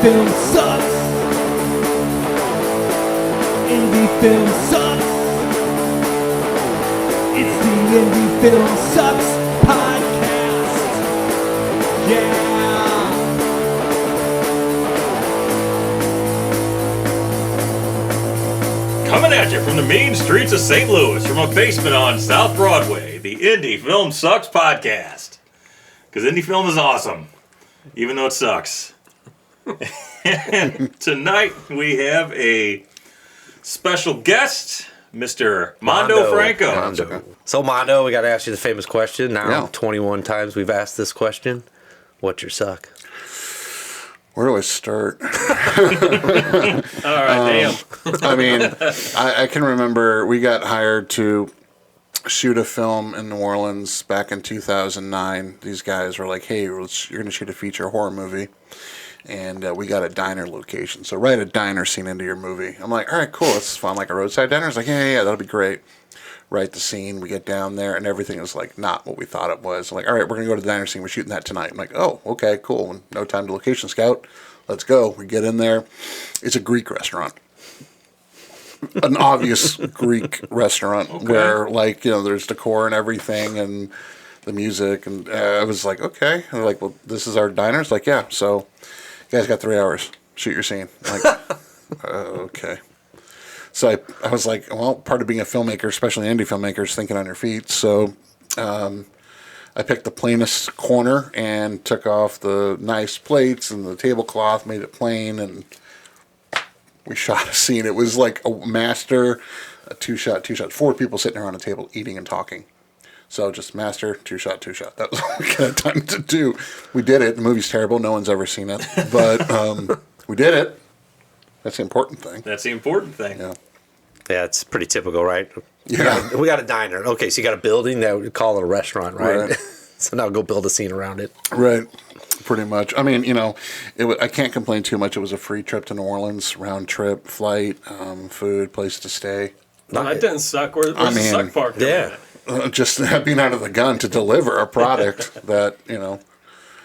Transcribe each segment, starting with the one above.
film sucks. Indie film sucks. It's the Indie Film Sucks podcast. Yeah. Coming at you from the mean streets of St. Louis, from a basement on South Broadway, the Indie Film Sucks podcast. Because indie film is awesome, even though it sucks. And tonight we have a special guest, Mr. Mando Franco. Mando. So, Mando, we got to ask you the famous question. Now, 21 times we've asked this question. What's your suck? Where do I start? All right, damn. I mean, I can remember we got hired to shoot a film in New Orleans back in 2009. These guys were like, hey, you're going to shoot a feature horror movie. And we got a diner location. So write a diner scene into your movie. I'm like, all right, cool. This is fun. Like a roadside diner? It's like, yeah, that'll be great. Write the scene. We get down there, and everything is like not what we thought it was. I'm like, all right, we're going to go to the diner scene. We're shooting that tonight. I'm like, oh, okay, cool. No time to location scout. Let's go. We get in there. It's a Greek restaurant. An obvious Greek restaurant where, like, you know, there's decor and everything and the music. And I was like, okay. And they're like, well, this is our diner? It's like, yeah. So you guys got 3 hours. Shoot your scene. I'm like, okay. So I was like, well, part of being a filmmaker, especially indie filmmaker, is thinking on your feet. So I picked the plainest corner and took off the nice plates and the tablecloth, made it plain, and we shot a scene. It was like a master, a two shot. 4 people sitting around a table eating and talking. So just master, 2-shot. That was all we had time to do. We did it. The movie's terrible. No one's ever seen it. But we did it. That's the important thing. That's the important thing. Yeah. Yeah, it's pretty typical, right? Yeah. We got a diner. Okay, so you got a building that we call it a restaurant, right? So now go build a scene around it. Right. Pretty much. I mean, you know, I can't complain too much. It was a free trip to New Orleans, round trip, flight, food, place to stay. No, that didn't suck. Where's the suck part? Yeah. Just being out of the gun to deliver a product that, you know.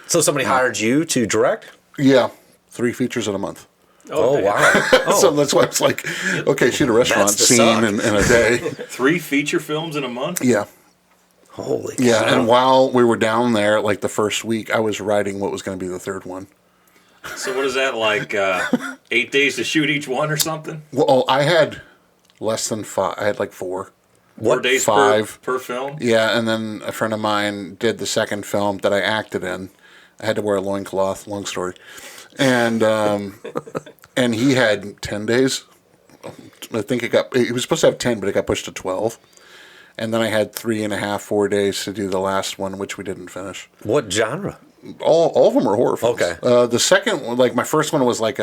So somebody hired you to direct? Yeah. 3 features in a month. Oh, wow. So that's why it's like, okay, shoot a restaurant scene in a day. 3 feature films in a month? Yeah. Holy cow. Yeah, and while we were down there, like the first week, I was writing what was going to be the third one. So what is that, like 8 days to shoot each one or something? Well, I had less than 5. I had like 4. 4 days 5 per film? Yeah, and then a friend of mine did the second film that I acted in. I had to wear a loincloth, long story. And and he had 10 days. I think he was supposed to have 10, but it got pushed to 12. And then I had 3.5, 4 days to do the last one, which we didn't finish. What genre? All of them were horror films. Okay. The second one, like my first one was like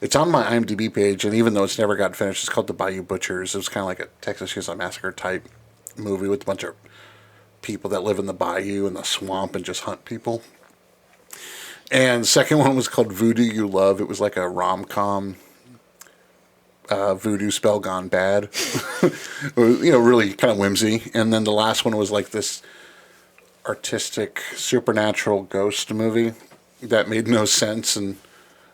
it's on my IMDb page, and even though it's never got finished, it's called The Bayou Butchers. It was kind of like a Texas Chainsaw Massacre type movie with a bunch of people that live in the bayou and the swamp and just hunt people. And the second one was called Voodoo You Love. It was like a rom-com voodoo spell gone bad. It was, you know, really kind of whimsy. And then the last one was like this artistic supernatural ghost movie that made no sense, and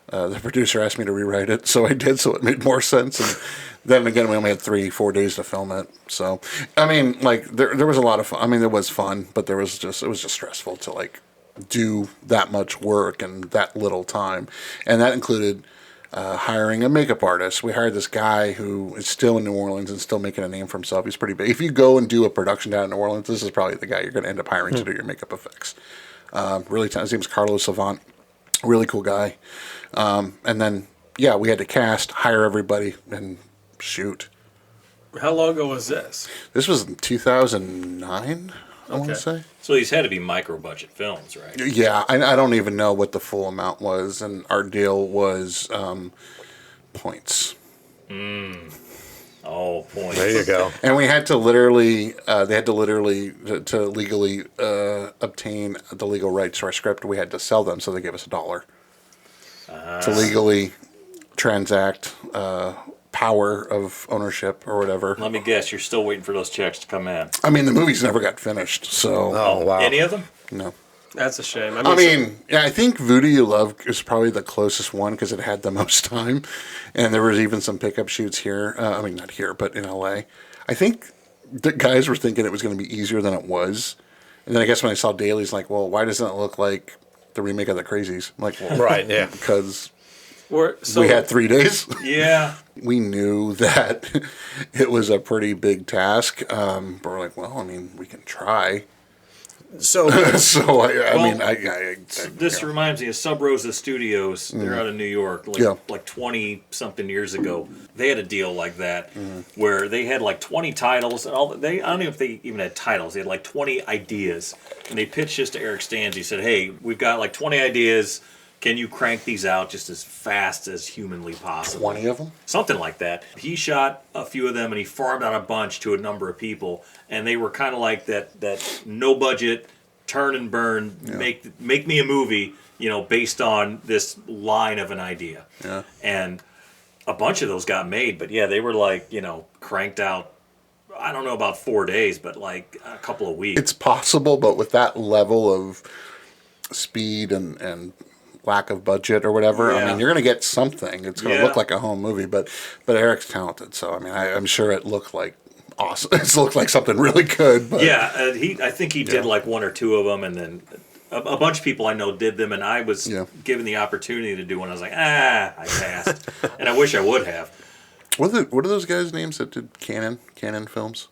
the producer asked me to rewrite it, so I did, so it made more sense. And then again, we only had 3-4 days to film it. So, I mean, like, there was a lot of fun. I mean, it was fun, but it was just stressful to, like, do that much work in that little time. And that included hiring a makeup artist. We hired this guy who is still in New Orleans and still making a name for himself. He's pretty big. If you go and do a production down in New Orleans, this is probably the guy you're going to end up hiring to do your makeup effects. Really, his name's Carlos Savant. Really cool guy. And then, yeah, we had to cast, hire everybody, and shoot. How long ago was this? This was in 2009, I want to say. So these had to be micro-budget films, right? Yeah, I don't even know what the full amount was, and our deal was points. Oh, points. There you go. And we had to literally, to legally obtain the legal rights to our script, we had to sell them, so they gave us $1 to legally transact power of ownership or whatever. Let me guess, you're still waiting for those checks to come in. I mean, the movies never got finished, so Oh, wow. Any of them? no. That's a shame. I mean, yeah, I think Voodoo You Love is probably the closest one because it had the most time, and there was even some pickup shoots here. I mean, not here, but in LA. I think the guys were thinking it was going to be easier than it was, and then I guess when I saw Dailies, like, well, why doesn't it look like the remake of The Crazies? I'm like, well, Right, yeah. because so we had 3 days. Yeah. We knew that it was a pretty big task, but we're like, well, I mean, we can try. So, So I Well, mean, This reminds me of Sub Rosa Studios. They're out of New York, like 20 something years ago. They had a deal like that where they had like 20 titles and all. I don't know if they even had titles. They had like 20 ideas, and they pitched this to Eric Stans. He said, "Hey, we've got like 20 ideas. Can you crank these out just as fast as humanly possible?" 20 of them? Something like that. He shot a few of them and he farmed out a bunch to a number of people, and they were kind of like that no budget, turn and burn, make me a movie, based on this line of an idea. Yeah. And a bunch of those got made, but yeah, they were like, cranked out, I don't know about 4 days, but like a couple of weeks. It's possible, but with that level of speed and lack of budget or whatever, I Yeah. mean, you're going to get something. It's going to Yeah. look like a home movie, but Eric's talented, so I mean, I'm sure it looked like awesome. It looked like something really good. But Yeah, I think he did like 1 or 2 of them, and then a bunch of people I know did them, and I was given the opportunity to do one. I was like, I passed, and I wish I would have. what are those guys' names that did Canon Films?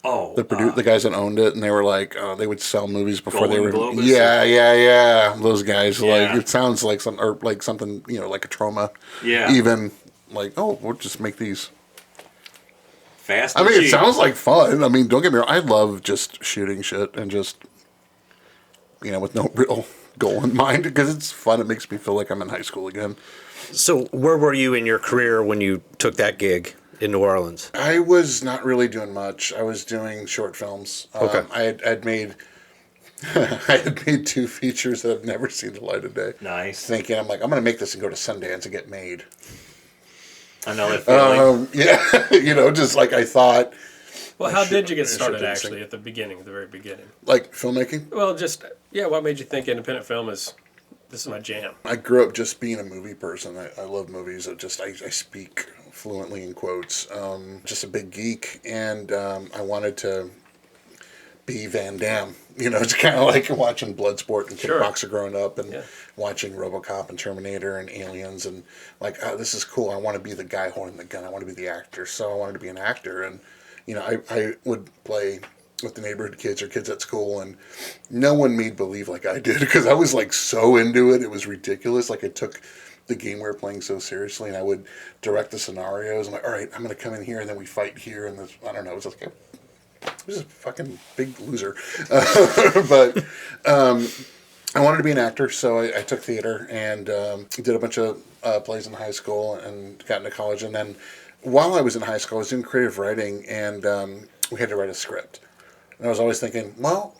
Oh, The guys that owned it, and they were like, they would sell movies before they were. Golden Globus? Yeah. Those guys, Yeah. like, it sounds like something, like a trauma. Yeah. Even like, oh, we'll just make these. fast. I and mean, it cheap. sounds like fun. I mean, don't get me wrong. I love just shooting shit and just, with no real goal in mind because it's fun. It makes me feel like I'm in high school again. so where were you in your career when you took that gig in New Orleans? I was not really doing much. I was doing short films. Okay. I'd made I had made 2 features that have never seen the light of day. Nice. Thinking, I'm like, I'm going to make this and go to Sundance and get made. I know that feeling. Yeah, just like I thought. well, how did you get I started should actually at the very beginning? Like filmmaking? Well, what made you think independent film this is my jam? I grew up just being a movie person. I love movies. I speak fluently in quotes. Just a big geek, and I wanted to be Van Damme. It's kind of like watching Bloodsport and Sure. Kickboxer growing up, and Yeah. watching RoboCop and Terminator and Aliens, and like, oh, this is cool. I want to be the guy holding the gun. I want to be the actor. So I wanted to be an actor, and I would play with the neighborhood kids or kids at school, and no one made believe like I did because I was like so into it. It was ridiculous. Like I took the game we were playing so seriously, and I would direct the scenarios. I'm like, all right, I'm going to come in here, and then we fight here, and this, I don't know. It was like, I was a fucking big loser. But I wanted to be an actor, so I took theater and did a bunch of plays in high school and got into college. And then while I was in high school, I was doing creative writing, and we had to write a script. And I was always thinking, well,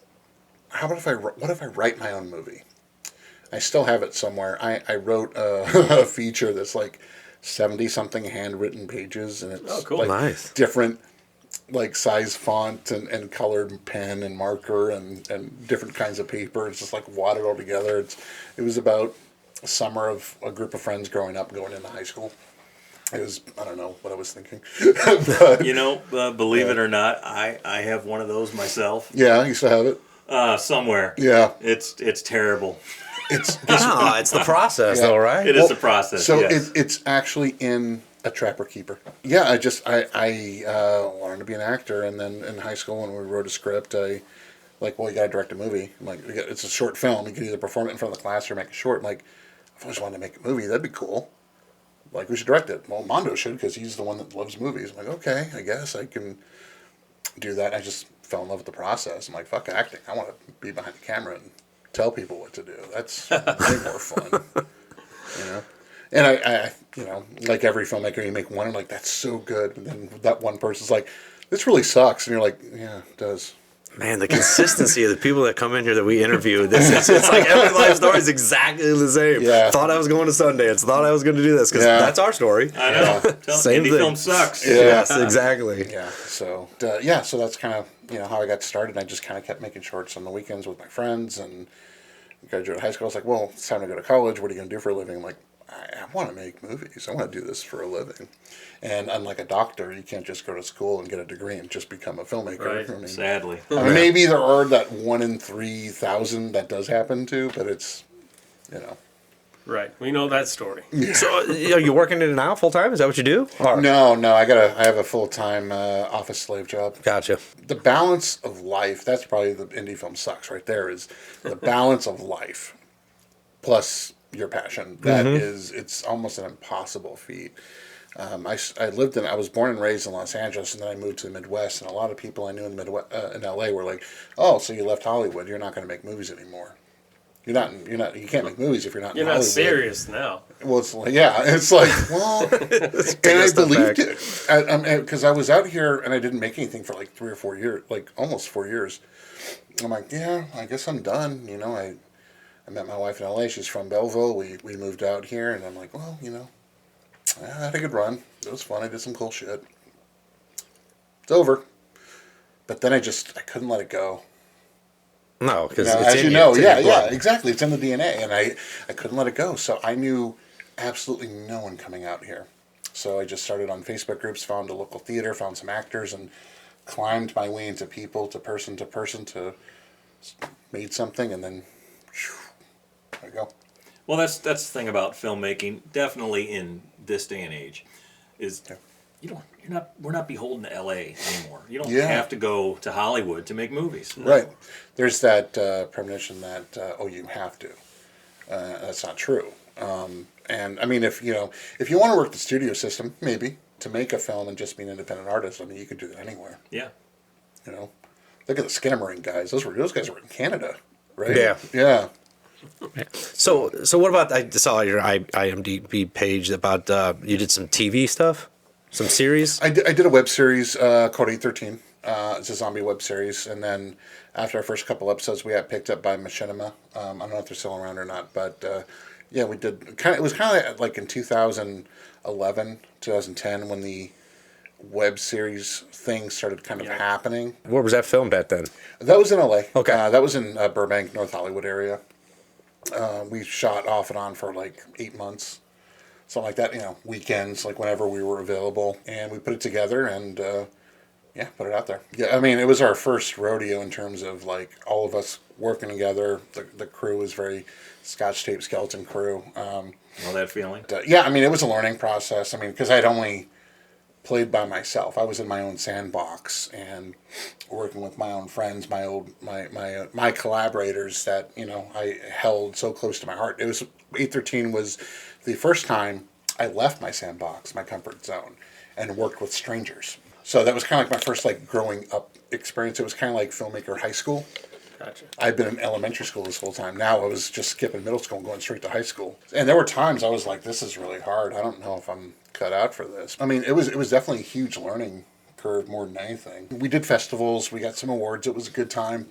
what if I write my own movie? I still have it somewhere. I wrote a feature that's like 70-something handwritten pages, and it's cool. like Nice. different like size font and colored pen and marker and different kinds of paper. It's just like wadded all together. It was about a summer of a group of friends growing up, going into high school. It was, I don't know what I was thinking. But, Believe it or not, I have one of those myself. yeah, I used to have it. Somewhere. Yeah. It's terrible. It's No, it's the process, though, right? It is the process. So yes. it's actually in a Trapper Keeper. Yeah, I wanted to be an actor, and then in high school when we wrote a script, you gotta direct a movie. I'm like, it's a short film. You can either perform it in front of the class or make it short. I'm like, I've always wanted to make a movie. That'd be cool. Like, we should direct it. Well, Mando should, because he's the one that loves movies. I'm like, okay, I guess I can do that. I just fell in love with the process. I'm like, fuck acting. I want to be behind the camera and tell people what to do. That's way more fun. And I like every filmmaker, you make one and like, that's so good. And then that one person's like, this really sucks. And you're like, yeah, it does. Man, the consistency of the people that come in here that we interview, it's like every life story is exactly the same. Yeah. Thought I was going to Sundance. Thought I was going to do this because that's our story. I know. Same Indie thing. film sucks. Yeah. Yes, exactly. Yeah. So so that's kind of how I got started. I just kind of kept making shorts on the weekends with my friends, and graduated high school. I was like, well, it's time to go to college. What are you going to do for a living? I'm like, I want to make movies. I want to do this for a living. And unlike a doctor, you can't just go to school and get a degree and just become a filmmaker. Right. I mean, Sadly. I mean, maybe there are that 1 in 3,000 that does happen to, but it's, Right. We know that story. So, are you working in it now full time? Is that what you do? Or? No, I have a full-time office slave job. Gotcha. The balance of life, that's probably the indie film sucks right there, is the balance of life plus your passion. That is, it's almost an impossible feat. I was born and raised in Los Angeles, and then I moved to the Midwest, and a lot of people I knew in the Midwest, in LA were like, oh, so you left Hollywood, you're not going to make movies anymore. You can't make movies if you're not in You're Hollywood. not serious now. Well, it's like, well, and I believed it. Because I was out here and I didn't make anything for like 3 or 4 years, like almost 4 years. I'm like, yeah, I guess I'm done. I met my wife in LA. She's from Belleville. We moved out here, and I'm like, well, I had a good run. It was fun. I did some cool shit. It's over. But then I couldn't let it go. No, because as you know, yeah, exactly. It's in the DNA, and I couldn't let it go. So I knew absolutely no one coming out here. So I just started on Facebook groups, found a local theater, found some actors, and climbed my way into people, to person, to made something, and then there you go. Well, that's the thing about filmmaking. Definitely in this day and age, is we're not beholden to L.A. anymore. You don't have to go to Hollywood to make movies. Right. There's that premonition that you have to. That's not true. And I mean, if you want to work the studio system, maybe to make a film and just be an independent artist, I mean, you could do that anywhere. Yeah. Look at the Skinamarink guys. Those guys were in Canada, right? Yeah. Yeah. So what about, I saw your IMDb page about you did some TV stuff, some series. I did a web series called 813. It's a zombie web series, and then after our first couple episodes, we got picked up by Machinima. I don't know if they're still around or not, but we did. It was kind of like in 2011, 2010 when the web series thing started kind of happening. Where was that filmed at then? That was in LA. Okay. That was in Burbank, North Hollywood area. We shot off and on for like 8 months, something like that. Weekends, like whenever we were available, and we put it together and put it out there. Yeah, I mean, it was our first rodeo in terms of like all of us working together. The crew was very Scotch tape skeleton crew. Know that feeling? I mean, it was a learning process. I mean, because I'd only played by myself. I was in my own sandbox and working with my own friends, my collaborators that I held so close to my heart. It was 813 was the first time I left my sandbox, my comfort zone, and worked with strangers. So that was kind of like my first like growing up experience. It was kind of like filmmaker high school. Gotcha. I'd been in elementary school this whole time. Now I was just skipping middle school and going straight to high school. And there were times I was like, this is really hard. I don't know if I'm cut out for this. I mean, it was definitely a huge learning curve more than anything. We did festivals. We got some awards. It was a good time.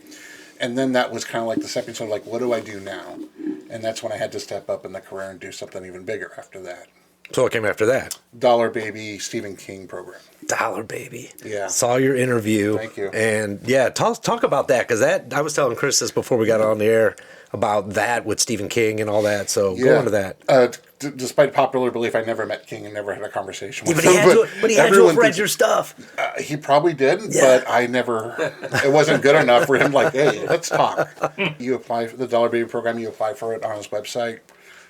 And then that was kind of like the stepping stone, like, what do I do now? And that's when I had to step up in the career and do something even bigger after that. So what came after that? Dollar Baby Stephen King program. Dollar Baby. Yeah. Saw your interview. Thank you. And talk about that, because I was telling Chris this before we got on the air about that with Stephen King and all that. So go into that. Despite popular belief, I never met King and never had a conversation with But him. he had to have read your stuff. He probably did, but I never. It wasn't good enough for him. Like, hey, let's talk. You apply for the Dollar Baby program. You apply for it on his website.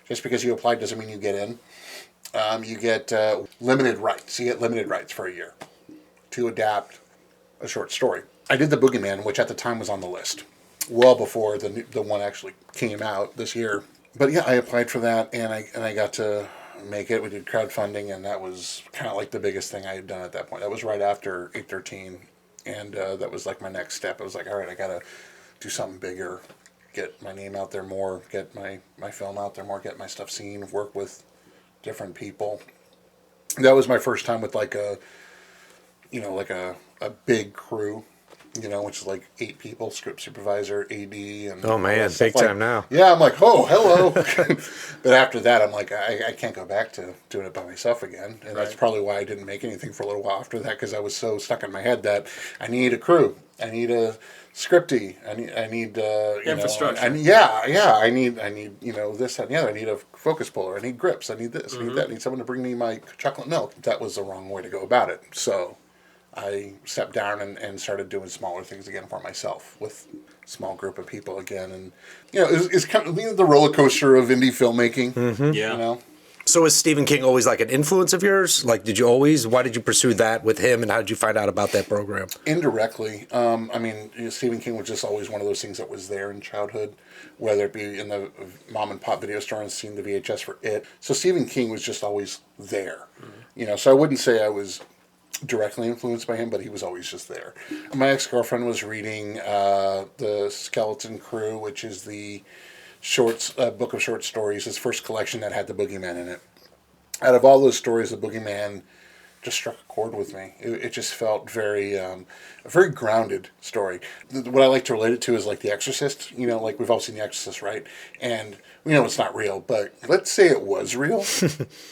Just because you applied doesn't mean you get in. You get limited rights. You get limited rights for a year to adapt a short story. I did The Boogeyman, which at the time was on the list, well before the one actually came out this year. But yeah, I applied for that, and I got to make it. We did crowdfunding, and that was kind of like the biggest thing I had done at that point. That was right after 813, and that was like my next step. I was like, all right, I got to do something bigger, get my name out there more, get my film out there more, get my stuff seen, work with different people. That was my first time with like a big crew, you know, which is like 8 people, script supervisor, AD, and Oh man, big time now. Yeah, I'm like, oh, hello. But after that, I'm like, I can't go back to doing it by myself again. And that's probably why I didn't make anything for a little while after that, because I was so stuck in my head that I need a crew. I need a scripty. I need infrastructure. I need, you know, this, that, and the other. I need a focus puller. I need grips. I need this. I need that. I need someone to bring me my chocolate milk. That was the wrong way to go about it. So I stepped down and started doing smaller things again for myself with a small group of people again. And, you know, it's kind of the roller coaster of indie filmmaking. Mm-hmm. Yeah. You know? So was Stephen King always like an influence of yours? Like, why did you pursue that with him, and how did you find out about that program? Indirectly. I mean, you know, Stephen King was just always one of those things that was there in childhood, whether it be in the mom and pop video store and seeing the VHS for it. So Stephen King was just always there. Mm-hmm. You know, so I wouldn't say I was directly influenced by him, but he was always just there. My ex-girlfriend was reading The Skeleton Crew, which is the book of short stories, his first collection that had the Boogeyman in it. Out of all those stories, the Boogeyman just struck a chord with me. It just felt a very grounded story. What I like to relate it to is like The Exorcist. You know, like we've all seen The Exorcist, right? And we know it's not real, but let's say it was real.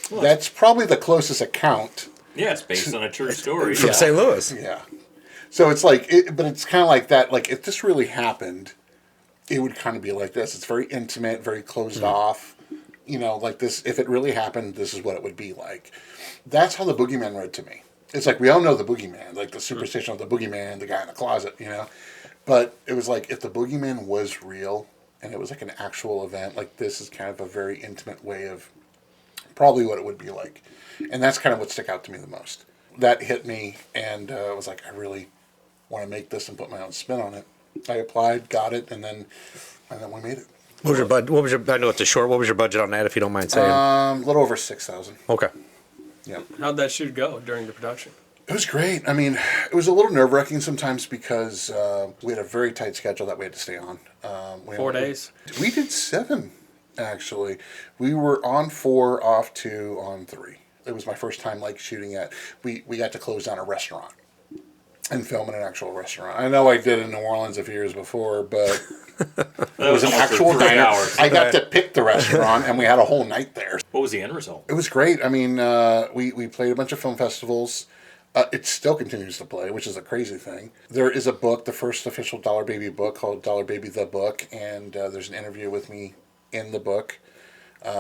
That's probably the closest account. Yeah, it's based on a true story. From St. Louis. Yeah. So it's like, but it's kind of like that. Like if this really happened, it would kind of be like this. It's very intimate, very closed off. You know, like this, if it really happened, this is what it would be like. That's how the Boogeyman read to me. It's like, we all know the Boogeyman, like the superstition of the Boogeyman, the guy in the closet, you know. But it was like, if the Boogeyman was real, and it was like an actual event, like this is kind of a very intimate way of probably what it would be like. And that's kind of what stuck out to me the most. That hit me, and I was like, I really want to make this and put my own spin on it. I applied, got it, and then we made it. What was your budget? I know it's a short. What was your budget on that, if you don't mind saying? A little over $6,000. Okay. Yeah. How'd that shoot go during the production? It was great. I mean, it was a little nerve-wracking sometimes because we had a very tight schedule that we had to stay on. 4 days? We did 7, actually. We were on 4, off 2, on 3. It was my first time like shooting at. We got to close down a restaurant and film in an actual restaurant. I know I did in New Orleans a few years before, but it was an actual diner. I got to pick the restaurant, and we had a whole night there. What was the end result? It was great. I mean, we played a bunch of film festivals. It still continues to play, which is a crazy thing. There is a book, the first official Dollar Baby book, called Dollar Baby the Book, and there's an interview with me in the book,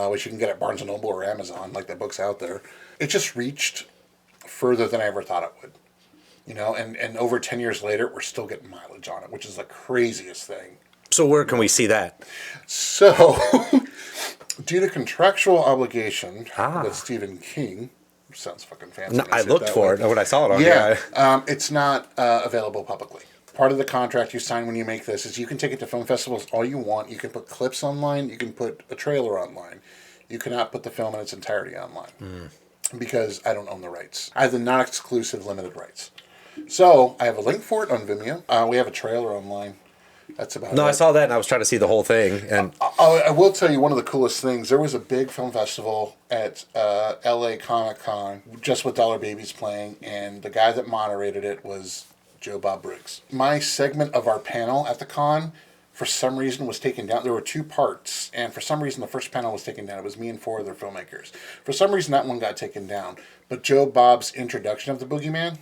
which you can get at Barnes & Noble or Amazon, like that book's out there. It just reached further than I ever thought it would. You know, and over 10 years later, we're still getting mileage on it, which is the craziest thing. So where can we see that? So, due to contractual obligation with Stephen King, which sounds fucking fancy. No, I looked for it when I saw it on it's not available publicly. Part of the contract you sign when you make this is you can take it to film festivals all you want. You can put clips online. You can put a trailer online. You cannot put the film in its entirety online because I don't own the rights. I have the non-exclusive limited rights. So I have a link for it on Vimeo. We have a trailer online. That's about it. No, I saw that and I was trying to see the whole thing. And I will tell you one of the coolest things. There was a big film festival at LA Comic-Con just with Dollar Babies playing, and the guy that moderated it was Joe Bob Briggs. My segment of our panel at the con, for some reason, was taken down. There were 2 parts, and for some reason the first panel was taken down. It was me and 4 other filmmakers. For some reason that one got taken down. But Joe Bob's introduction of the Boogeyman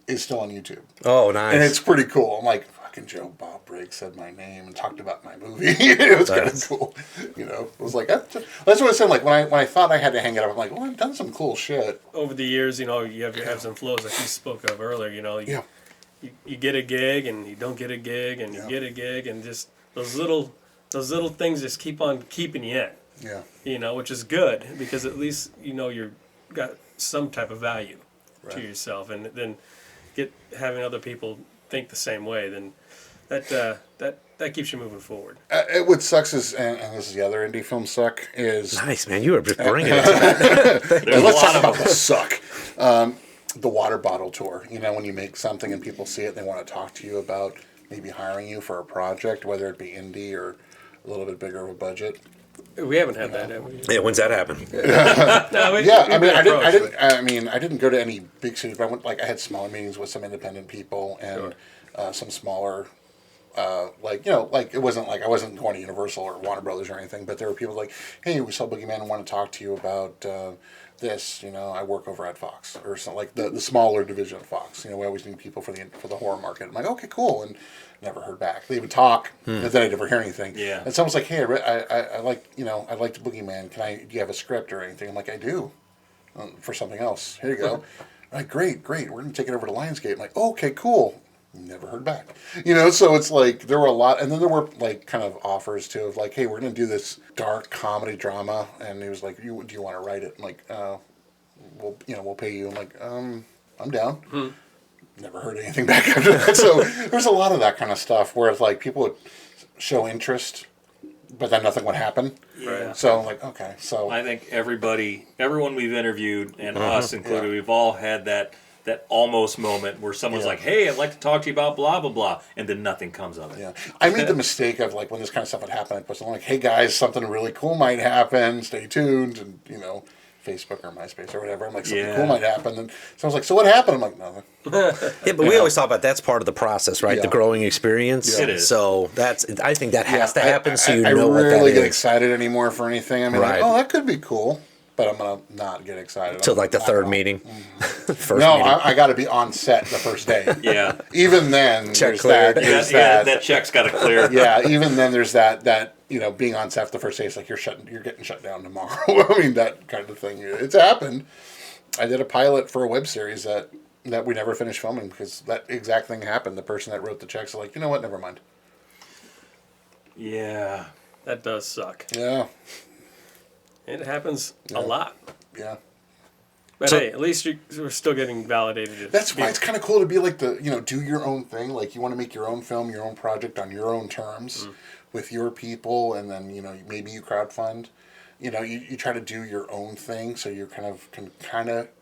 is still on YouTube. Oh, nice. And it's pretty cool. I'm like, fucking Joe Bob Briggs said my name and talked about my movie. It was kind of cool. You know, it was like, that's what I said. Like, when I thought I had to hang it up, I'm like, well, I've done some cool shit. Over the years, you know, you have your ebbs and flows like you spoke of earlier, you know. You get a gig and you don't get a gig and you get a gig, and just those little things just keep on keeping you in. Yeah. You know, which is good because at least, you know, you're got some type of value to yourself, and then having other people think the same way, then that keeps you moving forward. What sucks is, and this is the other indie film suck, is... Nice, man. You were just bringing it to me. Let's talk about the suck. The water bottle tour. You know, when you make something and people see it, they want to talk to you about maybe hiring you for a project, whether it be indie or a little bit bigger of a budget. We haven't had that, have we? Yeah, when's that happen? I didn't go to any big cities, but I had smaller meetings with some independent people, and some smaller. Like it wasn't like I wasn't going to Universal or Warner Brothers or anything, but there were people like, "Hey, we saw Boogeyman and want to talk to you about this." I work over at Fox or something like the smaller division of Fox. We always need people for the horror market. I'm like, okay, cool, and never heard back. They would talk, and then I never hear anything. Yeah. And someone's like, "Hey, I like I liked Boogeyman. Do you have a script or anything?" I'm like, "I do, for something else. Here you go." Like, great. We're gonna take it over to Lionsgate. I'm like, oh, okay, cool. Never heard back. So it's like there were a lot, and then there were like kind of offers too of like, hey, we're gonna do this dark comedy drama, and he was like, do you want to write it? I'm like, we'll pay you. I'm like, I'm down. Never heard anything back after that. So there's a lot of that kind of stuff where it's like people would show interest, but then nothing would happen. Yeah. So I'm like, okay, so I think everyone we've interviewed, and us included, we've all had that almost moment where someone's like, "Hey, I'd like to talk to you about blah blah blah," and then nothing comes of it. Yeah, I made the mistake of like when this kind of stuff would happen, I put something like, "Hey guys, something really cool might happen. Stay tuned," and Facebook or MySpace or whatever. I'm like, something cool might happen. And someone's like, "So what happened?" I'm like, nothing. Yeah, but we always talk about that's part of the process, right? Yeah. The growing experience. It is. So I think that has to happen. So I what that rarely get is. excited anymore for anything. I mean, Right. like, oh, that could be cool, but I'm gonna not get excited Till like the Not third at all. meeting. First No, meeting. I got to be on set the first day. Yeah. Even then, Check there's cleared. that. Yeah, There's that that. check's got to clear. Yeah, even then there's that being on set the first day, it's like you're getting shut down tomorrow. I mean, that kind of thing. It's happened. I did a pilot for a web series that we never finished filming because that exact thing happened. The person that wrote the checks was like, you know what, never mind. Yeah. That does suck. Yeah, It happens a lot. yeah. But So- hey, at least we're still getting validated. That's why it's kind of cool to be like do your own thing. Like you want to make your own film, your own project on your own terms with your people, and then maybe you crowdfund. You try to do your own thing, so you can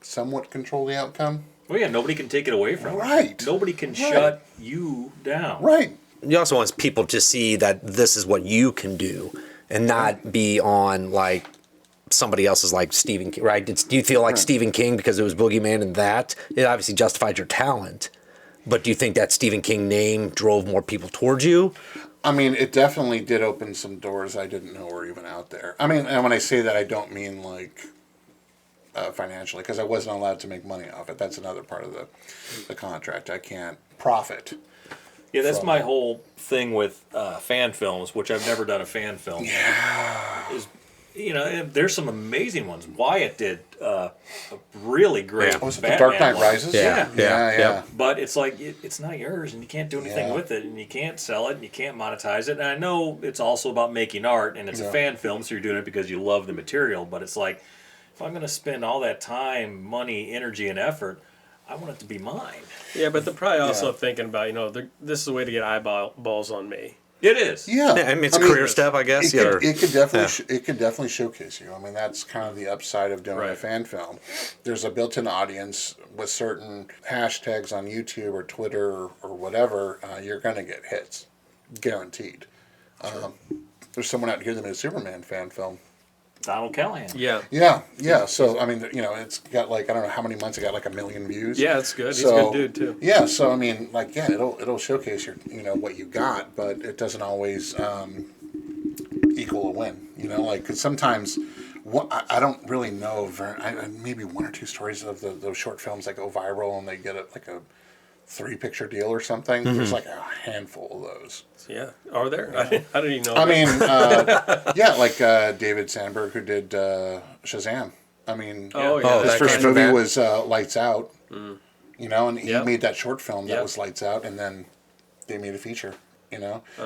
somewhat control the outcome. Well, yeah, nobody can take it away from you. Right. Nobody can Right. shut you down. Right. You also want people to see that this is what you can do and not be on like somebody else's like Stephen King, right? Do you feel like Stephen King because it was Boogeyman and that? It obviously justified your talent. But do you think that Stephen King name drove more people towards you? I mean, it definitely did open some doors I didn't know were even out there. I mean, and when I say that, I don't mean like financially, because I wasn't allowed to make money off it. That's another part of the contract. I can't profit. Yeah, that's From- my whole thing with fan films, which I've never done a fan film. Yeah. There's some amazing ones. Wyatt did a really great Was it the Batman Dark Knight one. Rises? Yeah. Yeah. But it's like, it's not yours, and you can't do anything Yeah. with it, and you can't sell it, and you can't monetize it. And I know it's also about making art, and it's a fan film, so you're doing it because you love the material. But it's like, if I'm going to spend all that time, money, energy, and effort, I want it to be mine. Yeah, but they're probably also Yeah. thinking about, this is a way to get eyeballs on me. It is. Yeah. Yeah, I mean, it's a career step, I guess. It could definitely showcase you. I mean, that's kind of the upside of doing a Right. fan film. There's a built-in audience with certain hashtags on YouTube or Twitter or whatever. You're going to get hits, guaranteed. There's someone out here that made a Superman fan film. Donald Callahan. Yeah. Yeah. So I mean, it's got like I don't know how many months it got, like 1 million views. Yeah, it's good. He's So, a good dude, too. Yeah, so I mean, like, yeah, it'll showcase your, what you got, but it doesn't always equal a win. Like 'cause sometimes, I don't really know. Maybe 1 or 2 stories of those short films that go viral and they get like a 3-picture deal or something. There's like a handful of those. Yeah. Are there? I didn't even know. I that. mean, yeah, like David Sandberg who did Shazam. I mean, Oh, yeah. Oh, his that first came from movie that? was Lights Out. And he Yep. made that short film that Yep. was Lights Out, and then they made a feature.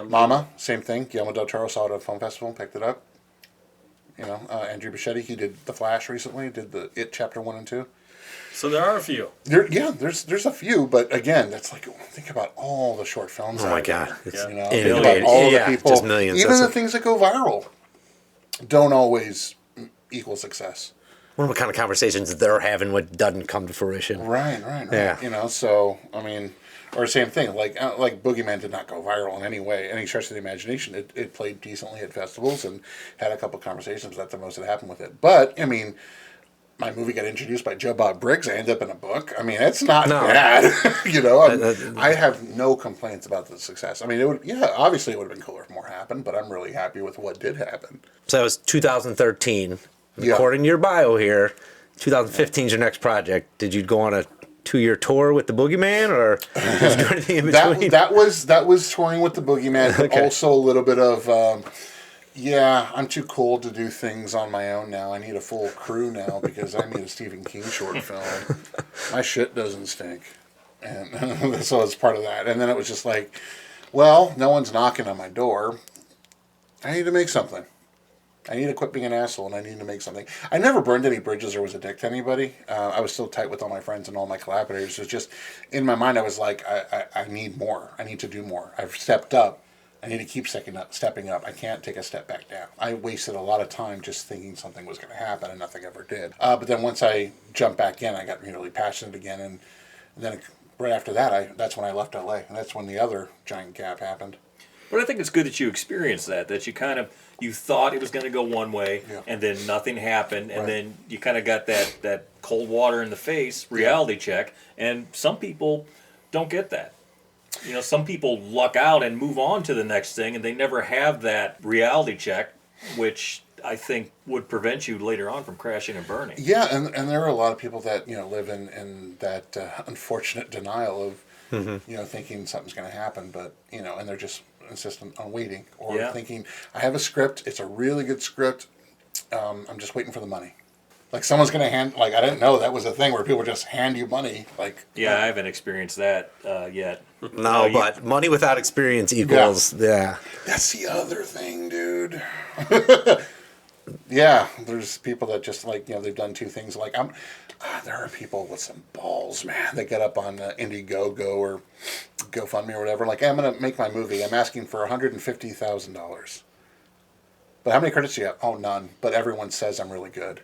Mama, same thing. Guillermo del Toro saw it at a film festival and picked it up. Andrew Bichetti, he did The Flash recently. Did the It Chapter 1 and 2. So there are a few. There's a few, but again, that's like think about all the short films. Oh my out there. God. It's Yeah. Think inundated. about all Yeah, the people. just millions. Even That's the it. things that go viral don't always equal success. What kind of conversations they're having what doesn't come to fruition? Right. Yeah. So I mean, or same thing. Like Boogeyman did not go viral in any way, any stretch of the imagination. It played decently at festivals and had a couple conversations. That's the most that happened with it. But I mean, my movie got introduced by Joe Bob Briggs. I ended up in a book. I mean, it's not bad. I have no complaints about the success. I mean, obviously it would have been cooler if more happened, but I'm really happy with what did happen. So that was 2013. According to your bio here, 2015 is your next project. Did you go on a 2-year tour with the Boogeyman, or did you do anything in between? that was touring with the Boogeyman, but also a little bit of, I'm too cool to do things on my own now. I need a full crew now because I made a Stephen King short film. My shit doesn't stink. And so it's part of that. And then it was just like, well, no one's knocking on my door. I need to make something. I need to quit being an asshole, and I need to make something. I never burned any bridges or was a dick to anybody. I was still tight with all my friends and all my collaborators. It was just, in my mind, I was like, I need more. I need to do more. I've stepped up. I need to keep stepping up. I can't take a step back down. I wasted a lot of time just thinking something was going to happen, and nothing ever did. But then once I jumped back in, I got really passionate again, and then right after that, that's when I left LA, and that's when the other giant gap happened. But I think it's good that you experienced that you thought it was going to go one way, and then nothing happened, and then you kind of got that cold water in the face reality check, and some people don't get that. Some people luck out and move on to the next thing, and they never have that reality check, which I think would prevent you later on from crashing and burning. Yeah, and there are a lot of people that live in that unfortunate denial of thinking something's going to happen, but and they're just insistent on waiting or thinking, I have a script, it's a really good script, I'm just waiting for the money. Like someone's going to hand, I didn't know that was a thing where people just hand you money. I haven't experienced that yet. No, but money without experience equals, That's the other thing, dude. There's people that just they've done two things. There are people with some balls, man. They get up on Indiegogo or GoFundMe or whatever. I'm going to make my movie. I'm asking for $150,000. But how many credits do you have? Oh, none. But everyone says I'm really good.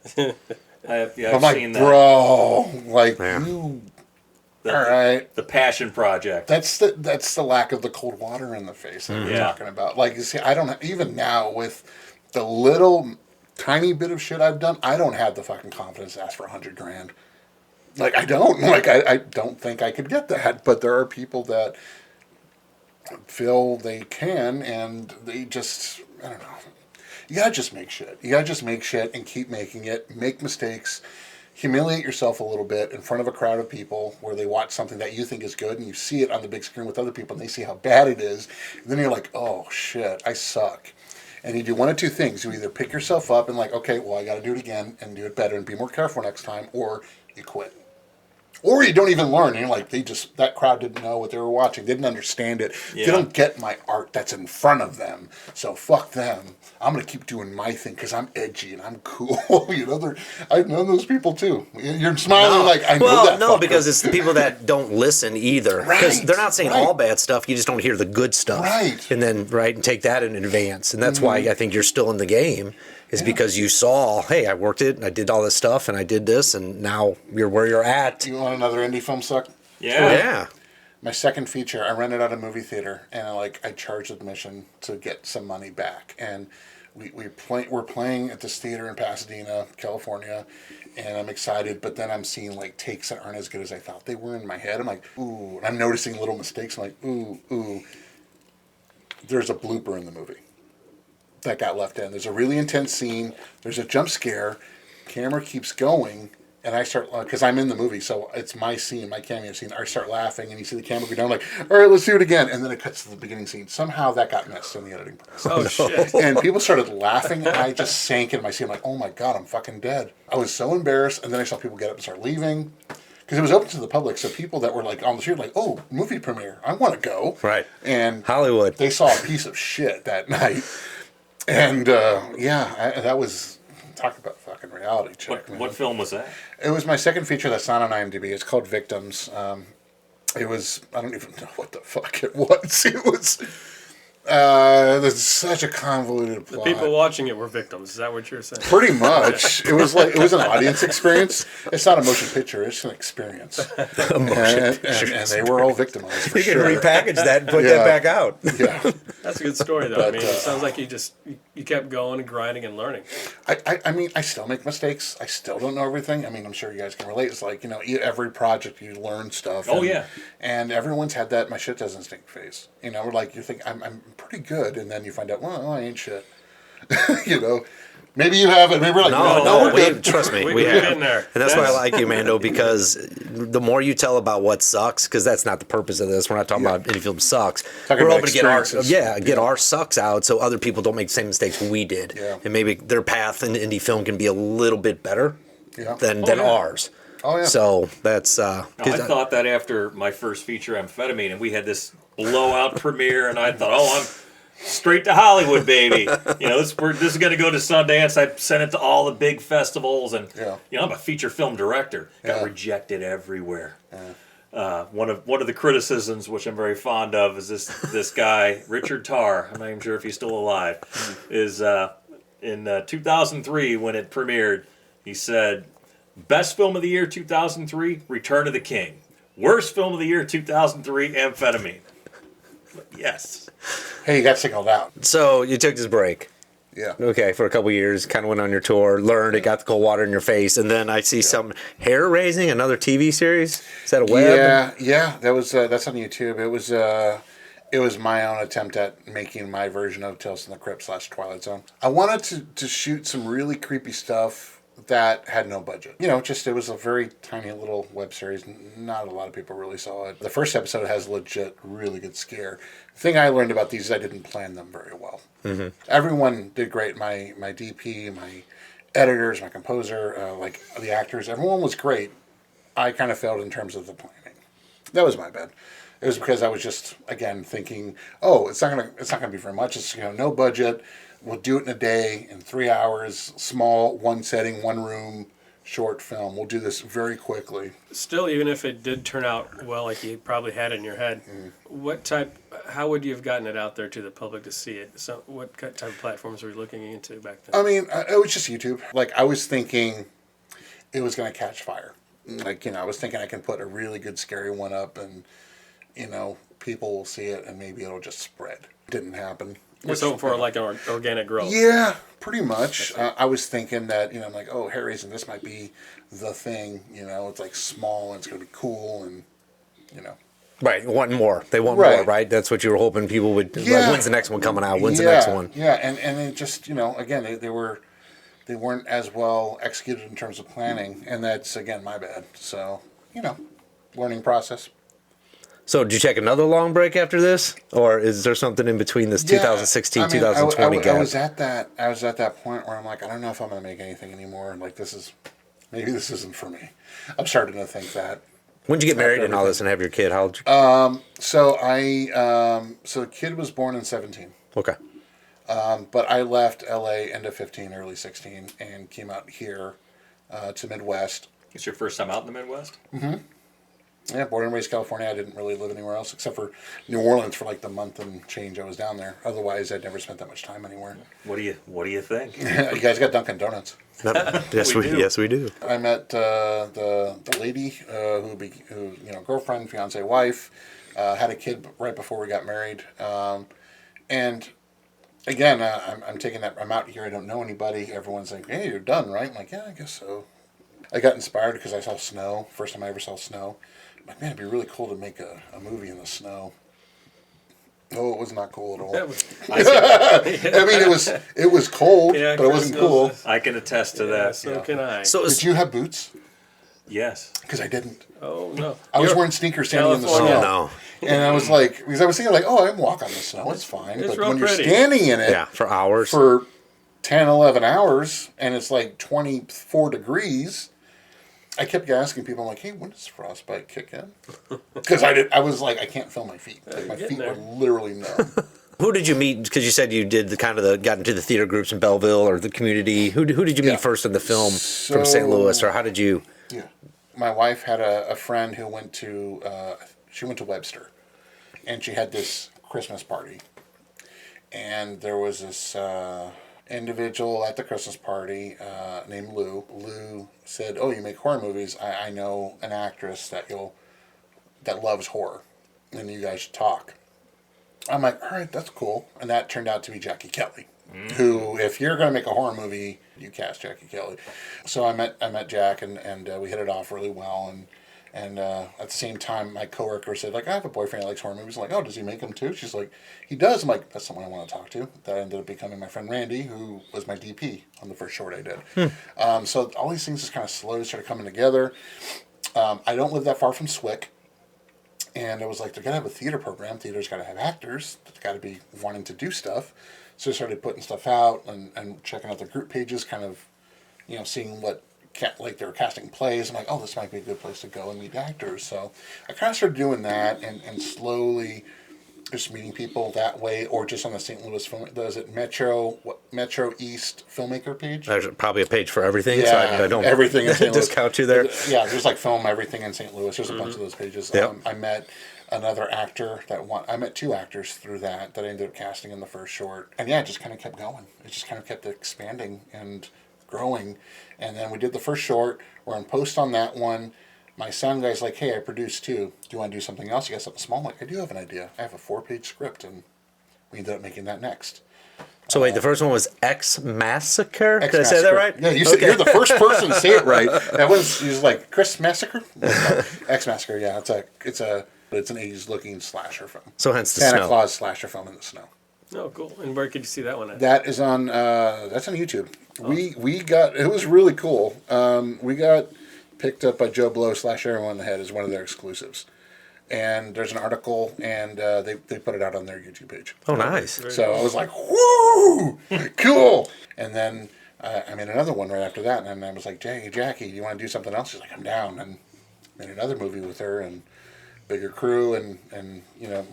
I've seen that. Bro, you... All right. The passion project. That's the lack of the cold water in the face that we're talking about. You see, I don't... Even now, with the little tiny bit of shit I've done, I don't have the fucking confidence to ask for $100,000. I don't. I don't think I could get that. But there are people that feel they can, and they just... I don't know. You gotta just make shit. You gotta just make shit and keep making it. Make mistakes. Humiliate yourself a little bit in front of a crowd of people where they watch something that you think is good and you see it on the big screen with other people and they see how bad it is. And then you're like, oh shit, I suck. And you do one of two things. You either pick yourself up and okay, well, I gotta do it again and do it better and be more careful next time, or you quit. Or you don't even learn. And you're that crowd didn't know what they were watching. They didn't understand it. They don't get my art that's in front of them. So fuck them. I'm going to keep doing my thing because I'm edgy and I'm cool. I've known those people too. You're smiling I know that. No, fucker. because it's the people that don't listen either. Because Right. they're not saying all bad stuff. You just don't hear the good stuff. Right. And then, and take that in advance. And that's why I think you're still in the game. Is because you saw, hey, I worked it, and I did all this stuff, and I did this, and now you're where you're at. You want another indie film suck? Yeah. My second feature, I rented out a movie theater, and I charged admission to get some money back. And we're playing at this theater in Pasadena, California, and I'm excited, but then I'm seeing takes that aren't as good as I thought they were in my head. I'm like, ooh, and I'm noticing little mistakes. I'm like, ooh. There's a blooper in the movie that got left in. There's a really intense scene. There's a jump scare. Camera keeps going, and I start, because I'm in the movie, so it's my scene, my cameo scene. I start laughing, and you see the camera go down, all right, let's do it again. And then it cuts to the beginning scene. Somehow that got missed in the editing process. Oh, shit. And people started laughing, and I just sank in my seat. I'm like, oh my God, I'm fucking dead. I was so embarrassed, and then I saw people get up and start leaving. Because it was open to the public, so people that were on the street oh, movie premiere, I want to go. Right. And Hollywood. They saw a piece of shit that night. And, that was... Talk about fucking reality check. What film was that? It was my second feature that's not on IMDb. It's called Victims. It was... I don't even know what the fuck it was. There's such a convoluted plot. People watching it were victims. Is that what you're saying? Pretty much. It was an audience experience. It's not a motion picture. It's an experience. And they were all victimized. For You can sure. repackage that and put Yeah. that back out. Yeah. That's a good story, though. I mean, it sounds like you kept going and grinding and learning. I mean, I still make mistakes. I still don't know everything. I mean, I'm sure you guys can relate. It's like, every project you learn stuff. Oh, yeah. And everyone's had that my shit doesn't stink phase. We're like, you think I'm pretty good, and then you find out, well, I ain't shit. Maybe you haven't. Maybe we're like, no, we're good. Trust me, We've we have. been there. And that's why I like you, Mando, because the more you tell about what sucks, because that's not the purpose of this. We're not talking about indie film sucks. Talking We're about open to get our experiences. our sucks out, so other people don't make the same mistakes we did, and maybe their path in indie film can be a little bit better than ours. Oh yeah. So that's. I thought that after my first feature, Amphetamine, and we had this blowout premiere, and I thought, I'm straight to Hollywood, baby. This is going to go to Sundance. I sent it to all the big festivals, and I'm a feature film director. Got rejected everywhere. One of the criticisms, which I'm very fond of, is this guy Richard Tarr. I'm not even sure if he's still alive. Is in 2003 when it premiered, he said, "Best film of the year 2003, Return of the King. Worst film of the year 2003, Amphetamine." Yes. Hey, you got signaled out. So you took this break. Yeah. Okay, for a couple years, kind of went on your tour, learned it, got the cold water in your face, and then I see some hair raising, another TV series. Is that a web? Yeah. That was that's on YouTube. It was my own attempt at making my version of Tales from the Crypt / Twilight Zone. I wanted to shoot some really creepy stuff that had no budget. It was a very tiny little web series. Not a lot of people really saw it. The first episode has legit really good scare. The thing I learned about these is I didn't plan them very well. Mm-hmm. Everyone did great. My DP, my editors, my composer, like the actors, everyone was great. I kind of failed in terms of the planning. That was my bad. It was because I was just, again, thinking, it's not gonna be very much. It's no budget. We'll do it in a day, in 3 hours, small, one setting, one room, short film. We'll do this very quickly. Still, even if it did turn out well, like you probably had in your head, how would you have gotten it out there to the public to see it? So what type of platforms were you looking into back then? I mean, it was just YouTube. Like, I was thinking it was going to catch fire. Like, I was thinking I can put a really good scary one up and, people will see it and maybe it'll just spread. Didn't happen. Just hoping for like an organic growth. Yeah, pretty much. I was thinking that, I'm like, hair raising, this might be the thing. It's like small and it's going to be cool and, Right, want more. They want more, right? That's what you were hoping people would. Yeah. Like, when's the next one coming out? When's the next one? Yeah, and it just, again, they weren't as well executed in terms of planning, and that's, again, my bad. So, learning process. So did you take another long break after this? Or is there something in between this 2016, 2020 gap? I was at that point where I'm like, I don't know if I'm going to make anything anymore. Like, maybe this isn't for me. I'm starting to think that. When did you get married and all this and have your kid? How old? So the kid was born in 17. Okay. But I left LA end of 15, early 16, and came out here to Midwest. It's your first time out in the Midwest? Mm-hmm. Yeah, born and raised California. I didn't really live anywhere else except for New Orleans for like the month and change I was down there. Otherwise, I'd never spent that much time anywhere. What do you think? You guys got Dunkin' Donuts. Yes, we do. I met the lady who girlfriend, fiance, wife, had a kid right before we got married, and again, I'm taking that. I'm out here. I don't know anybody. Everyone's like, "Hey, you're done, right?" I'm like, "Yeah, I guess so." I got inspired because I saw snow. First time I ever saw snow. I'm like, man, it'd be really cool to make a movie in the snow. No, it was not cool at all. I mean, it was cold, but it wasn't cool. I can attest to that. So can I. So did you have boots? Yes. Because I didn't. Oh no. I was wearing sneakers standing in the snow. Oh no. And I was like, because I was thinking like, I can walk on the snow, it's fine. It's but real when pretty. you're standing in it, for hours, for 10, 11 hours, and it's like 24 degrees. I kept asking people, I'm like, hey, when does frostbite kick in? Because I was like, I can't feel my feet. Like, my feet were literally numb. Who did you meet? Because you said you did got into the theater groups in Belleville or the community. Who did you meet first in the film from St. Louis, or how did you? Yeah, my wife had a friend who went to Webster, and she had this Christmas party, and there was this individual at the Christmas party named Lou. Lou said, "Oh, you make horror movies? I know an actress that loves horror, and you guys should talk." I'm like, "All right, that's cool." And that turned out to be Jackie Kelly, who, if you're going to make a horror movie, you cast Jackie Kelly. So I met Jack, and we hit it off really well. And at the same time, my coworker said, like, "I have a boyfriend that likes horror movies." I'm like, "Oh, does he make them too?" She's like, "He does." I'm like, "That's someone I want to talk to." That ended up becoming my friend Randy, who was my DP on the first short I did. So all these things just kind of slowly started coming together. I don't live that far from Swick. And I was like, they're going to have a theater program. Theater's got to have actors. They've got to be wanting to do stuff. So I started putting stuff out and checking out their group pages, kind of, seeing what, like they were casting plays. I'm like, oh, this might be a good place to go and meet actors. So I kind of started doing that and slowly just meeting people that way, or just on the St. Louis film. Does it Metro East filmmaker page? There's probably a page for everything, Yeah, so I don't everything in St. Louis. discount you there. Yeah, there's like film everything in St. Louis. There's a bunch of those pages. Yep. I met another actor I met two actors through that I ended up casting in the first short. And yeah, it just kind of kept going. It just kind of kept expanding and growing. And then we did the first short. We're in post on that one. My sound guy's like, "Hey, I produced too. Do you want to do something else? You got something small?" I'm like, "I do have an idea. I have a 4-page script," and we ended up making that next. So wait, the first one was X Massacre? Did I X say that Massacre. right? Yeah, you said you're the first person to say it right. That was like Chris Massacre. X Massacre. Yeah, it's an 80s looking slasher film. So hence the Santa snow. Claus slasher film in the snow. Oh, cool. And where could you see that one at? That is on. That's on YouTube. We got. It was really cool. We got picked up by Joe Blow / Everyone in the Head as one of their exclusives. And there's an article, and they put it out on their YouTube page. Oh, nice. So I was like, "Woo, cool!" And then I made another one right after that, and I was like, Jackie, do you want to do something else?" She's like, "I'm down." And made another movie with her, and bigger crew, and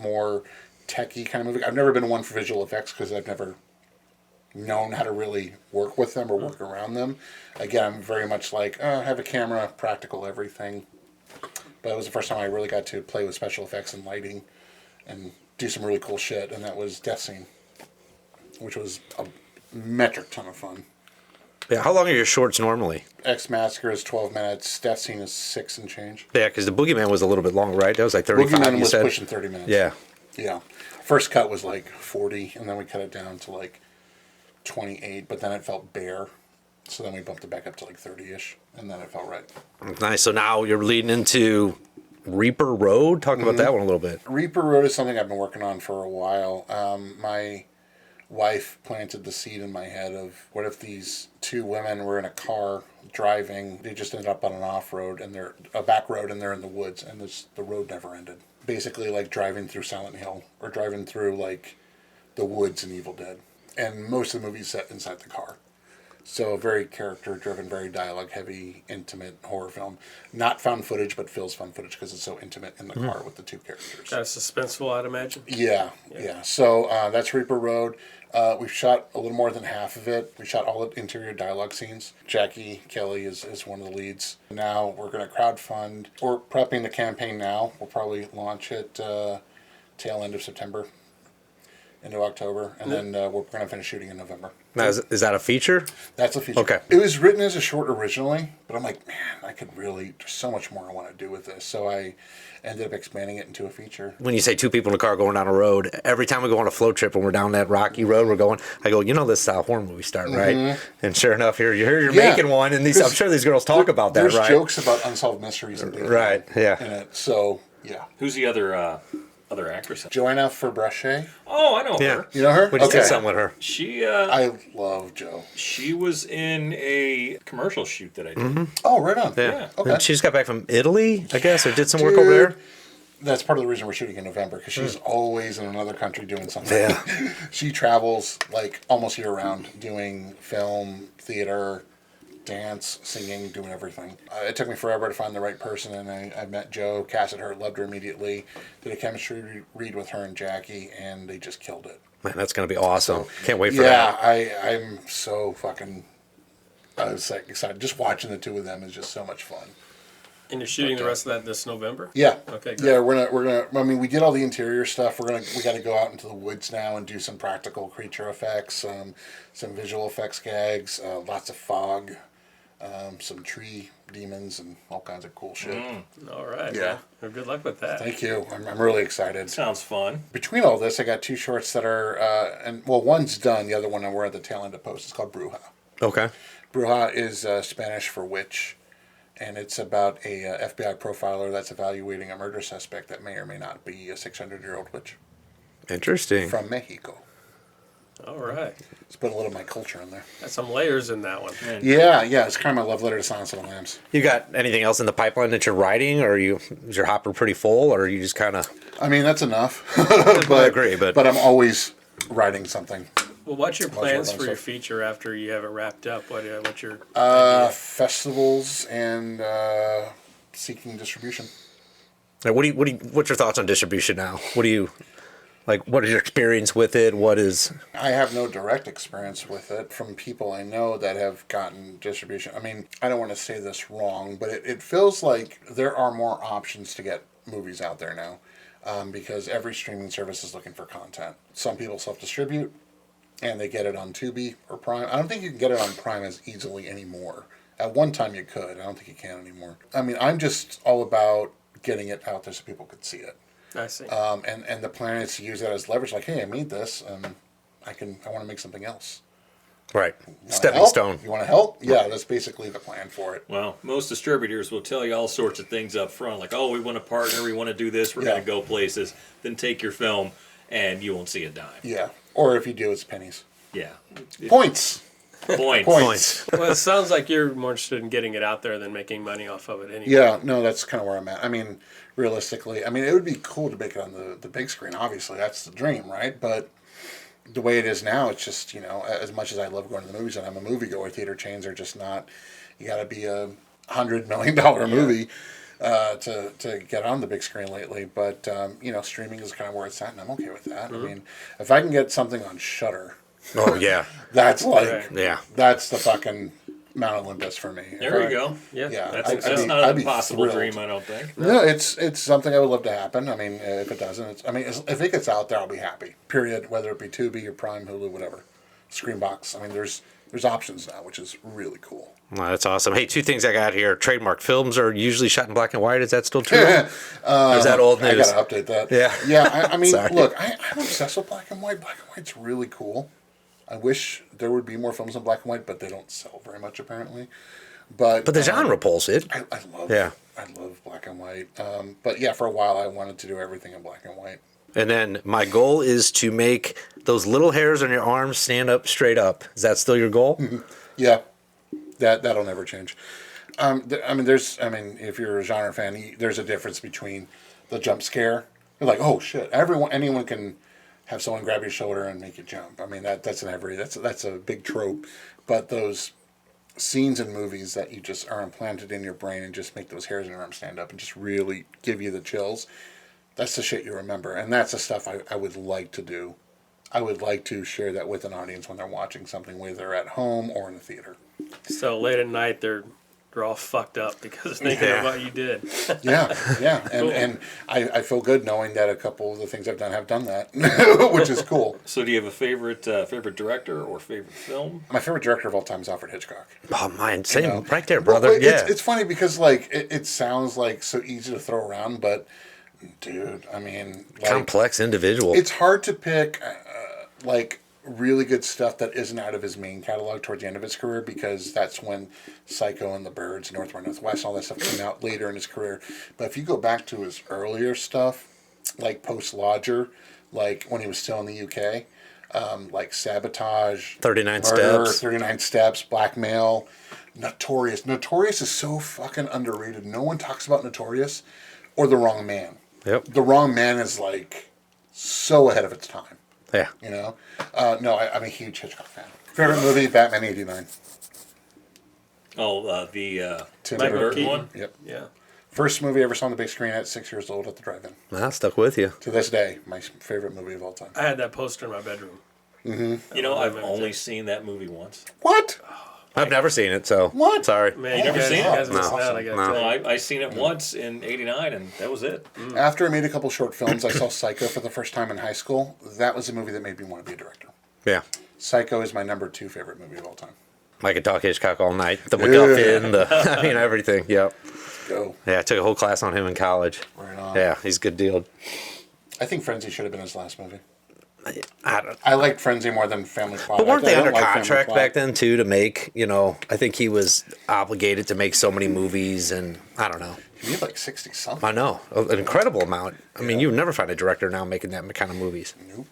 more techie kind of movie. I've never been one for visual effects because I've never known how to really work with them or work around them. Again, I'm very much like, have a camera, practical everything. But it was the first time I really got to play with special effects and lighting and do some really cool shit, and that was Death Scene, which was a metric ton of fun. Yeah, how long are your shorts normally? X Massacre is 12 minutes. Death Scene is 6 and change. Yeah, because the Boogeyman was a little bit long, right? That was like 35, Boogeyman you was said? pushing 30 minutes. Yeah. Yeah. First cut was like 40, and then we cut it down to like 28, but then it felt bare. So then we bumped it back up to like 30-ish, and then it felt right. Nice. So now you're leading into Reaper Road. Talk about that one a little bit. Reaper Road is something I've been working on for a while. My wife planted the seed in my head of what if these two women were in a car driving, they just ended up on an off-road, and they're a back road, and they're in the woods, and the road never ended. Basically like driving through Silent Hill, or driving through like the woods in Evil Dead. And most of the movie's set inside the car. So a very character-driven, very dialogue-heavy, intimate horror film. Not found footage, but feels found footage because it's so intimate in the car with the two characters. Kind of suspenseful, I'd imagine. Yeah. So that's Reaper Road. We've shot a little more than half of it. We shot all the interior dialogue scenes. Jackie Kelly is one of the leads. Now we're going to crowdfund. We're prepping the campaign now. We'll probably launch it tail end of September into October, and then we're going to finish shooting in November. Now, is that a feature? That's a feature. Okay. It was written as a short originally, but I'm like, man, I could really, there's so much more I want to do with this. So I ended up expanding it into a feature. When you say two people in a car going down a road, every time we go on a float trip and we're down that rocky road, I go, this is how horror movies start, right? And sure enough, here you're making one, and I'm sure these girls talk about that, right? There's jokes about unsolved mysteries and things right, yeah. in it. So, yeah. Who's the other actress? Joanna Fabrichet. Oh, I know her. You know her? We just did something with her. She I love Jo. She was in a commercial shoot that I did. Oh, right on. Yeah. Okay. And she just got back from Italy, I guess, or did some work over there. That's part of the reason we're shooting in November, because she's always in another country doing something. Yeah. She travels like almost year round doing film, theater, dance, singing, doing everything. It took me forever to find the right person, and I met Jo, casted her, loved her immediately, did a chemistry read with her and Jackie, and they just killed it. Man, that's going to be awesome. Can't wait for that. Yeah, I'm so fucking I was like excited. Just watching the two of them is just so much fun. And you're shooting the rest of that this November? Yeah. Okay, great. Yeah, we're gonna. I mean, we did all the interior stuff. We got to go out into the woods now and do some practical creature effects, some visual effects gags, lots of fog, some tree demons, and all kinds of cool shit. All right. Yeah. Well, good luck with that. Thank you. I'm really excited. Sounds fun. Between all this, I got 2 shorts that are, one's done. The other one we're at the tail end of post. It's called Bruja. Okay. Bruja is Spanish for witch, and it's about a FBI profiler that's evaluating a murder suspect that may or may not be a 600-year-old witch Interesting. from Mexico. All right. Let's put a little of my culture in there. Got some layers in that one. Yeah, it's kind of my love letter to Silence of the Lambs. You got anything else in the pipeline that you're writing, or is your hopper pretty full, or are you just kind of? I mean, that's enough. I agree, but I'm always writing something. Well, what's your Much plans more for your stuff. feature after you have it wrapped up? What's your idea? Festivals and seeking distribution. Like, what's your thoughts on distribution now? What do you like? What is your experience with it? What is? I have no direct experience with it from people I know that have gotten distribution. I mean, I don't want to say this wrong, but it feels like there are more options to get movies out there now because every streaming service is looking for content. Some people self-distribute and they get it on Tubi or Prime. I don't think you can get it on Prime as easily anymore. At one time you could. I don't think you can anymore. I mean, I'm just all about getting it out there so people could see it. I see. And the plan is to use that as leverage. Like, hey, I made this, and I want to make something else. Right. Wanna Stepping help? stone. You want to help? Yeah, that's basically the plan for it. Well, most distributors will tell you all sorts of things up front, like, oh, we want to partner, we want to do this, we're Yeah. going to go places. Then take your film, and you won't see a dime. Yeah. Or if you do, it's pennies. Yeah. Points. Points. Points. Well, it sounds like you're more interested in getting it out there than making money off of it anyway. Yeah, no, that's kind of where I'm at. I mean, realistically, it would be cool to make it on the big screen. Obviously, that's the dream, right? But the way it is now, it's just, as much as I love going to the movies and I'm a moviegoer, theater chains are just not, you got to be a $100 million movie to get on the big screen lately. But, streaming is kind of where it's at, and I'm okay with that. I mean, if I can get something on Shudder, Oh yeah. that's like, Right. Yeah. that's the fucking Mount Olympus for me. There we go. Yeah. Yeah. That's not I'd an be impossible thrilled. dream, I don't think. No, it's something I would love to happen. I mean, if it doesn't, if it gets out there, I'll be happy. Period. Whether it be Tubi or Prime, Hulu, whatever, Screenbox. I mean, there's options now, which is really cool. Well, that's awesome. Hey, 2 things I got here. Trademark films are usually shot in black and white. Is that still true? Or is that old I news? gotta update that. Yeah. Yeah. I mean, Sorry. look, I'm obsessed with black and white. Black and white's really cool. I wish there would be more films in black and white, but they don't sell very much apparently. But But the genre pulls it. I love. Yeah. I love black and white. But yeah, for a while I wanted to do everything in black and white. And then my goal is to make those little hairs on your arms stand up straight up. Is that still your goal? Yeah, that'll never change. If you're a genre fan, there's a difference between the jump scare. You're like, oh shit! Anyone can have someone grab your shoulder and make you jump. I mean, that's a big trope. But those scenes in movies that you just are implanted in your brain and just make those hairs in your arm stand up and just really give you the chills. That's the shit you remember, and that's the stuff I would like to do. I would like to share that with an audience when they're watching something, whether at home or in the theater. So late at night, they're all fucked up because thinking of what you did. Yeah, and I feel good knowing that a couple of the things I've done have done that, which is cool. So do you have a favorite director or favorite film? My favorite director of all time is Alfred Hitchcock. Oh, mine. Same. You know? Right there, brother. Well, yeah. It's funny because like it sounds like so easy to throw around, but dude, I mean, like, complex individual. it's hard to pick like really good stuff that isn't out of his main catalog towards the end of his career, because that's when Psycho and The Birds, North by Northwest, all that stuff came out later in his career. But if you go back to his earlier stuff, like Post Lodger, like when he was still in the UK, like Sabotage, 39 Murder, Steps. 39 Steps, Blackmail, Notorious. Notorious is so fucking underrated. No one talks about Notorious or The Wrong Man. Yep. The Wrong Man is like so ahead of its time. Yeah. You know? No, I'm a huge Hitchcock fan. Favorite movie, Batman '89. Oh, the Tim Tim Burton. Burton one? Yep. Yeah. First movie I ever saw on the big screen at 6 years old at the drive-in. Well, stuck with you. To this day, my favorite movie of all time. I had that poster in my bedroom. You know, I've only seen that movie once. What? I've never seen it, so What? sorry. Man, You never seen it? you guys No. missing out. I got No. Well, I seen it once in '89, and that was it. After I made a couple short films, I saw Psycho for the first time in high school. That was a movie that made me want to be a director. Yeah. Psycho is my number 2 favorite movie of all time. I could talk Hitchcock all night. The MacGuffin, I mean, everything. Yep. Go. Yeah, I took a whole class on him in college. Right on. Yeah, he's a good deal. I think Frenzy should have been his last movie. I don't, I liked Frenzy more than Family Plot. but weren't I they don't under like Family contract Plot. back then, too, to make, I think he was obligated to make so many movies, and I don't know. He made like 60 something. I know. An incredible amount. I mean, you would never find a director now making that kind of movies. Nope.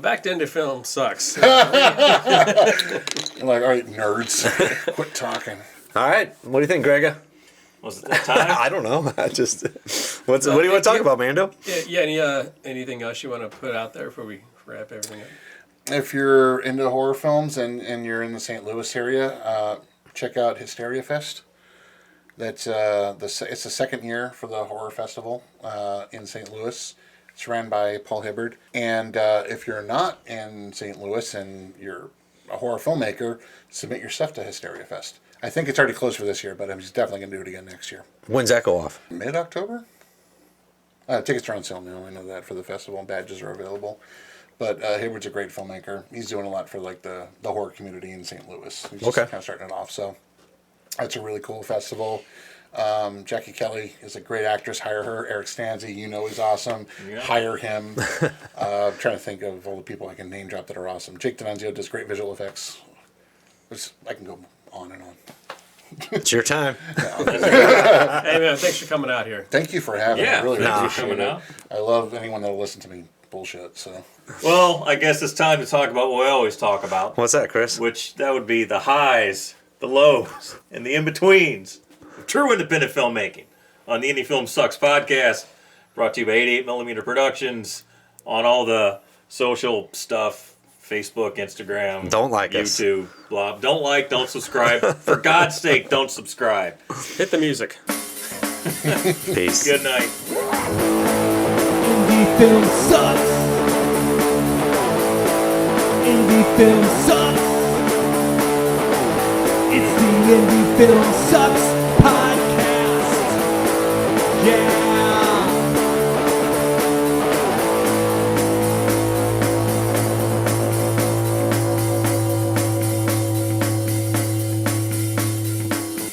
Back to indie film sucks. I'm like, all right, nerds, quit talking. All right. What do you think, Grega? Was it that time? I don't know. I just. What do you want to talk about, Mando? Anything else you want to put out there before we wrap everything up? If you're into horror films and you're in the St. Louis area, check out Hysteria Fest. That's it's the second year for the horror festival in St. Louis. It's ran by Paul Hibbard. And if you're not in St. Louis and you're a horror filmmaker, submit your stuff to Hysteria Fest. I think it's already closed for this year, but I'm just definitely going to do it again next year. When's that go off? Mid-October? Tickets are on sale now. I know that for the festival. Badges are available. But Hibbard's a great filmmaker. He's doing a lot for like the horror community in St. Louis. He's just Okay. kind of starting it off. So that's a really cool festival. Jackie Kelly is a great actress. Hire her. Eric Stanzi, is awesome. Yeah. Hire him. I'm trying to think of all the people I can name drop that are awesome. Jake D'Annunzio does great visual effects. I can go on and on. It's your time. Hey man, thanks for coming out here. Thank you for having me. Yeah, I really thanks for appreciate coming it. out. I love anyone that'll listen to me bullshit. So Well, I guess it's time to talk about what we always talk about, What's that, Chris? which that would be the highs, the lows, and the in-betweens of true independent filmmaking on the Indie Film Sucks podcast, brought to you by 88mm Productions, on all the social stuff, Facebook, Instagram, Don't like us. YouTube, blah. Don't like, don't subscribe. For God's sake, don't subscribe. Hit the music. Peace. Good night. Indie film sucks. Indie film sucks. It's the Indie Film Sucks podcast. Yeah.